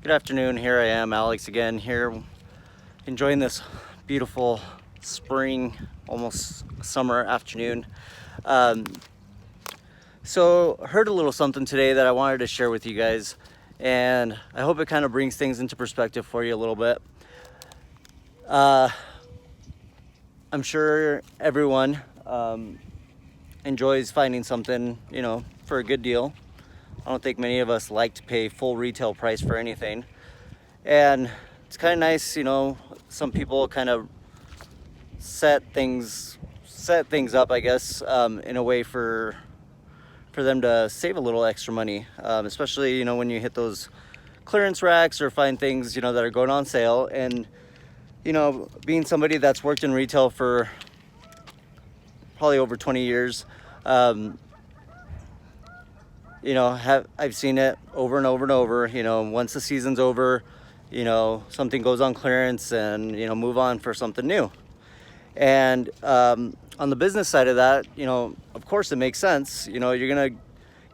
Good afternoon. Here I am, Alex, again, here enjoying this beautiful spring, almost summer afternoon. Um, so, heard a little something today that I wanted to share with you guys, and I hope it kind of brings things into perspective for you a little bit. I'm sure everyone enjoys finding something, for a good deal. I don't think many of us like to pay full retail price for anything. And it's kind of nice, some people kind of set things up, I guess, in a way for them to save a little extra money, especially, when you hit those clearance racks or find things, that are going on sale. And, being somebody that's worked in retail for probably over 20 years, I've seen it over and over and over. Once the season's over, something goes on clearance and, move on for something new. And on the business side of that, of course it makes sense. You're going to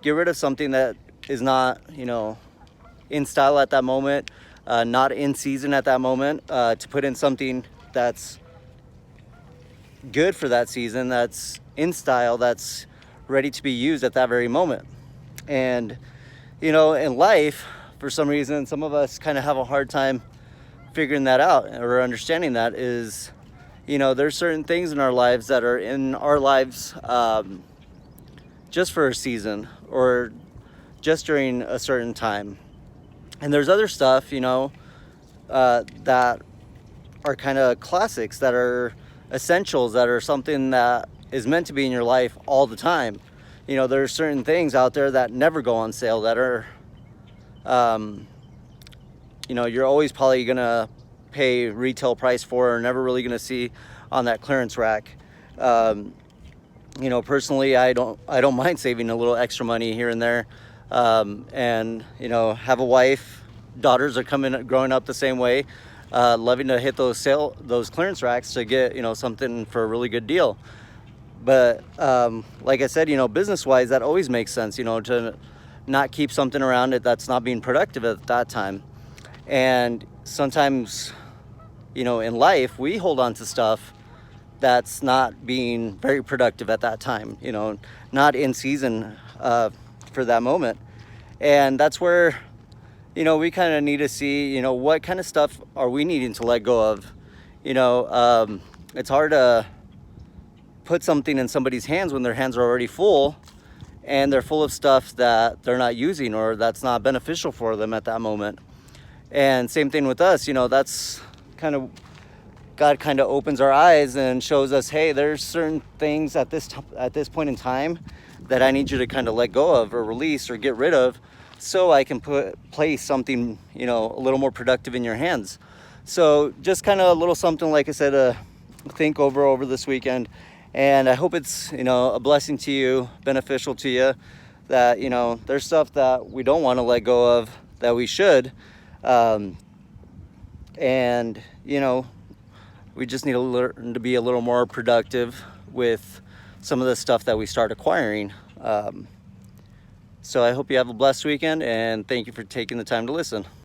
get rid of something that is not, in style at that moment, not in season at that moment, to put in something that's good for that season, that's in style, that's ready to be used at that very moment. And, in life, for some reason, some of us kind of have a hard time figuring that out or understanding that is, there's certain things in our lives that are in our lives just for a season or just during a certain time. And there's other stuff, that are kind of classics, that are essentials, that are something that is meant to be in your life all the time. There's certain things out there that never go on sale, that are, you're always probably going to pay retail price for, or never really going to see on that clearance rack. Personally, I don't mind saving a little extra money here and there. And, have a wife, daughters are growing up the same way, loving to hit those clearance racks to get, something for a really good deal. But like I said, business-wise, that always makes sense, to not keep something around it that's not being productive at that time. And sometimes, in life, we hold on to stuff that's not being very productive at that time, not in season for that moment. And that's where, we kind of need to see, what kind of stuff are we needing to let go of. It's hard to put something in somebody's hands when their hands are already full and they're full of stuff that they're not using or that's not beneficial for them at that moment. And same thing with us, that's kind of, God kind of opens our eyes and shows us, hey, there's certain things at this point in time that I need you to kind of let go of or release or get rid of, so I can place something, a little more productive in your hands. So just kind of a little something, like I said, to think over this weekend. And I hope it's, a blessing to you, beneficial to you, that, there's stuff that we don't want to let go of that we should. And, we just need to learn to be a little more productive with some of the stuff that we start acquiring. So I hope you have a blessed weekend, and thank you for taking the time to listen.